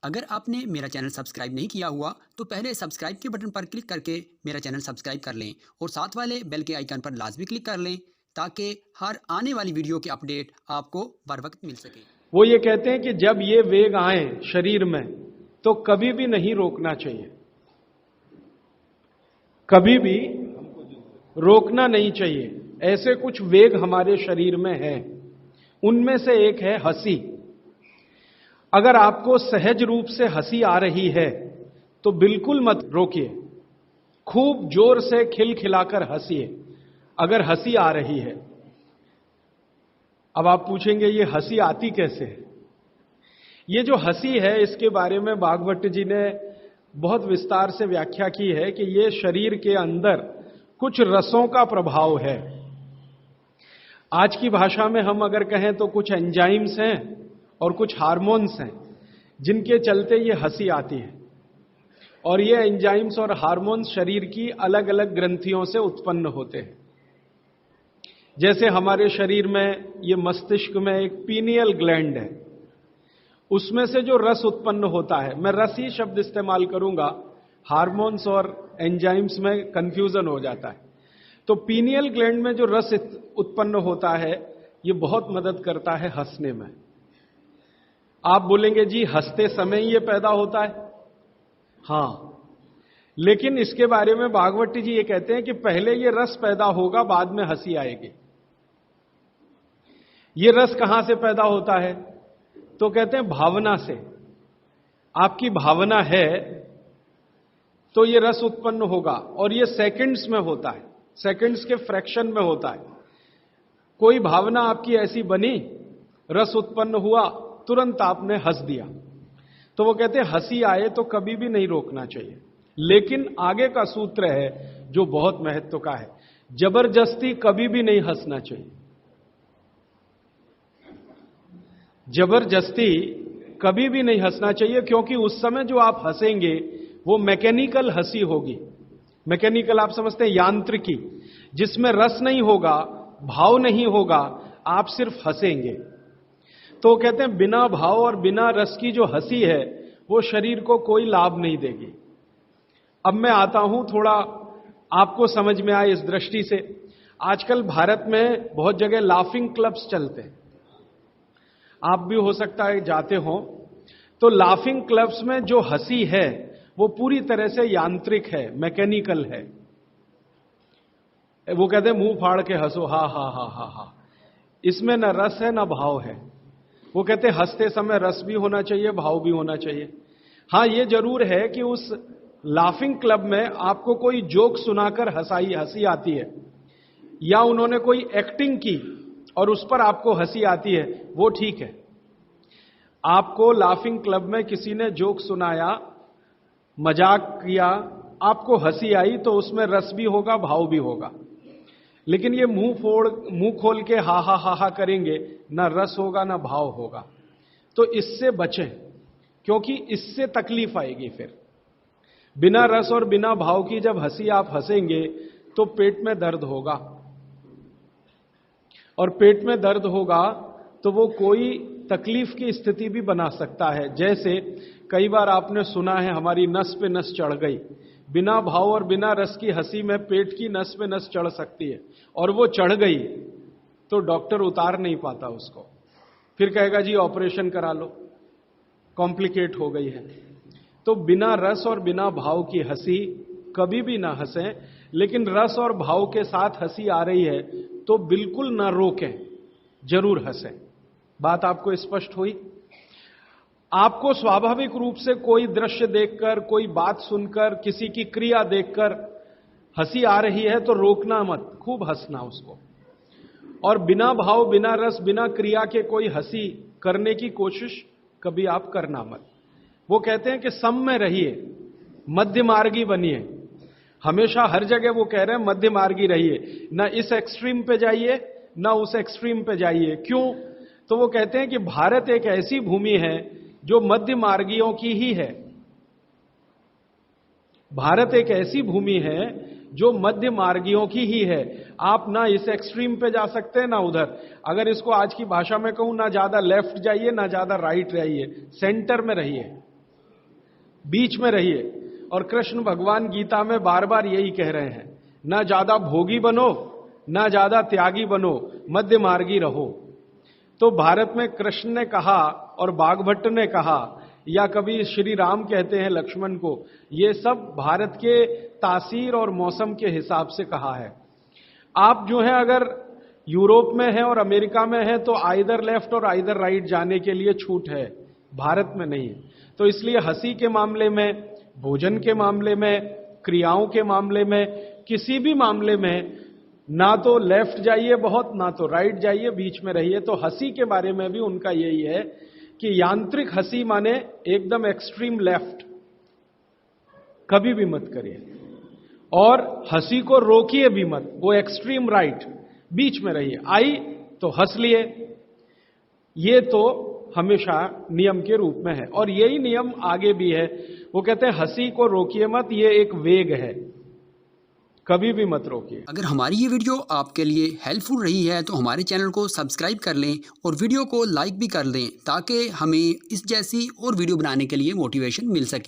अगर आपने मेरा चैनल सब्सक्राइब नहीं किया हुआ तो पहले सब्सक्राइब के बटन पर क्लिक करके मेरा चैनल सब्सक्राइब कर लें और साथ वाले बेल के आइकन पर लाजमी क्लिक कर लें ताकि हर आने वाली वीडियो की अपडेट आपको बर वक्त मिल सके। वो ये कहते हैं कि जब ये वेग आए शरीर में तो कभी भी नहीं रोकना चाहिए, कभी भी रोकना नहीं चाहिए। ऐसे कुछ वेग हमारे शरीर में है, उनमें से एक है हंसी। अगर आपको सहज रूप से हंसी आ रही है तो बिल्कुल मत रोकिए, खूब जोर से खिलखिलाकर हंसिए अगर हंसी आ रही है। अब आप पूछेंगे ये हंसी आती कैसे है? ये जो हंसी है इसके बारे में भागवत जी ने बहुत विस्तार से व्याख्या की है कि ये शरीर के अंदर कुछ रसों का प्रभाव है। आज की भाषा में हम अगर कहें तो कुछ एंजाइम्स हैं और कुछ हार्मोन्स हैं जिनके चलते ये हंसी आती है, और ये एंजाइम्स और हार्मोन्स शरीर की अलग अलग ग्रंथियों से उत्पन्न होते हैं। जैसे हमारे शरीर में ये मस्तिष्क में एक पीनियल ग्लैंड है, उसमें से जो रस उत्पन्न होता है, मैं रस ही शब्द इस्तेमाल करूंगा, हार्मोन्स और एंजाइम्स में कंफ्यूजन हो जाता है। तो पीनियल ग्लैंड में जो रस उत्पन्न होता है ये बहुत मदद करता है हंसने में। आप बोलेंगे जी हंसते समय ही ये पैदा होता है, हां, लेकिन इसके बारे में भागवत जी ये कहते हैं कि पहले ये रस पैदा होगा, बाद में हंसी आएगी। ये रस कहां से पैदा होता है? तो कहते हैं भावना से। आपकी भावना है तो ये रस उत्पन्न होगा, और ये सेकंड्स में होता है, सेकंड्स के फ्रैक्शन में होता है। कोई भावना आपकी ऐसी बनी, रस उत्पन्न हुआ, तुरंत आपने हंस दिया, तो वो कहते हैं हंसी आए तो कभी भी नहीं रोकना चाहिए। लेकिन आगे का सूत्र है जो बहुत महत्व का है, जबरदस्ती कभी भी नहीं हंसना चाहिए। जबरदस्ती कभी भी नहीं हंसना चाहिए, क्योंकि उस समय जो आप हंसेंगे वो मैकेनिकल हंसी होगी। मैकेनिकल आप समझते हैं, यांत्रिकी, जिसमें रस नहीं होगा, भाव नहीं होगा, आप सिर्फ हंसेंगे। तो कहते हैं बिना भाव और बिना रस की जो हंसी है वो शरीर को कोई लाभ नहीं देगी। अब मैं आता हूं थोड़ा आपको समझ में आए इस दृष्टि से। आजकल भारत में बहुत जगह लाफिंग क्लब्स चलते हैं, आप भी हो सकता है जाते हो। तो लाफिंग क्लब्स में जो हंसी है वो पूरी तरह से यांत्रिक है, मैकेनिकल है। वो कहते हैं मुंह फाड़ के हंसो, हा हा हा हा हा, इसमें न रस है न भाव है। वो कहते हैं हंसते समय रस भी होना चाहिए, भाव भी होना चाहिए। हां, ये जरूर है कि उस लाफिंग क्लब में आपको कोई जोक सुनाकर हंसी आती है, या उन्होंने कोई एक्टिंग की और उस पर आपको हंसी आती है, वो ठीक है। आपको लाफिंग क्लब में किसी ने जोक सुनाया, मजाक किया, आपको हंसी आई, तो उसमें रस भी होगा, भाव भी होगा। लेकिन ये मुंह खोल के हा हा हा हा करेंगे, ना रस होगा ना भाव होगा। तो इससे बचें, क्योंकि इससे तकलीफ आएगी। फिर बिना रस और बिना भाव की जब हंसी आप हंसेंगे तो पेट में दर्द होगा, और पेट में दर्द होगा तो वो कोई तकलीफ की स्थिति भी बना सकता है। जैसे कई बार आपने सुना है हमारी नस पे नस चढ़ गई, बिना भाव और बिना रस की हंसी में पेट की नस पे नस चढ़ सकती है, और वो चढ़ गई तो डॉक्टर उतार नहीं पाता उसको, फिर कहेगा जी ऑपरेशन करा लो, कॉम्प्लिकेट हो गई है। तो बिना रस और बिना भाव की हंसी कभी भी ना हंसें, लेकिन रस और भाव के साथ हंसी आ रही है तो बिल्कुल ना रोकें, जरूर हंसें। बात आपको स्पष्ट हुई? आपको स्वाभाविक रूप से कोई दृश्य देखकर, कोई बात सुनकर, किसी की क्रिया देखकर हंसी आ रही है तो रोकना मत, खूब हंसना उसको। और बिना भाव, बिना रस, बिना क्रिया के कोई हंसी करने की कोशिश कभी आप करना मत। वो कहते हैं कि सम में रहिए, मध्य मार्गी बनिए। हमेशा हर जगह वो कह रहे हैं मध्य मार्गी रहिए, ना इस एक्सट्रीम पे जाइए ना उस एक्सट्रीम पे जाइए। क्यों? तो वो कहते हैं कि भारत एक ऐसी भूमि है जो मध्य मार्गियों की ही है। भारत एक ऐसी भूमि है जो मध्य मार्गियों की ही है। आप ना इस एक्सट्रीम पे जा सकते हैं ना उधर। अगर इसको आज की भाषा में कहूं, ना ज्यादा लेफ्ट जाइए ना ज्यादा राइट जाइए, सेंटर में रहिए। बीच में रहिए। और कृष्ण भगवान गीता में बार बार यही कह रहे हैं, ना ज्यादा भोगी बनो, ना ज्यादा त्यागी बनो, मध्य मार्गी रहो। तो भारत में कृष्ण ने कहा और बाघभट्ट ने कहा, या कभी श्री राम कहते हैं लक्ष्मण को, ये सब भारत के तासीर और मौसम के हिसाब से कहा है। आप जो है अगर यूरोप में है और अमेरिका में है तो आइदर लेफ्ट और आइदर राइट जाने के लिए छूट है, भारत में नहीं है। तो इसलिए हंसी के मामले में, भोजन के मामले में, क्रियाओं के मामले में, किसी भी मामले में ना तो लेफ्ट जाइए बहुत, ना तो राइट जाइए, बीच में रहिए। तो हंसी के बारे में भी उनका यही है कि यांत्रिक हंसी माने एकदम एक्सट्रीम लेफ्ट कभी भी मत करिए, और हंसी को रोकिए भी मत, वो एक्सट्रीम राइट, बीच में रहिए। आई तो हंस लिए, ये तो हमेशा नियम के रूप में है, और यही नियम आगे भी है। वो कहते हैं हंसी को रोकिए मत, ये एक वेग है, कभी भी मत रोकिए। अगर हमारी ये वीडियो आपके लिए हेल्पफुल रही है तो हमारे चैनल को सब्सक्राइब कर लें और वीडियो को लाइक भी कर दें, ताकि हमें इस जैसी और वीडियो बनाने के लिए मोटिवेशन मिल सके।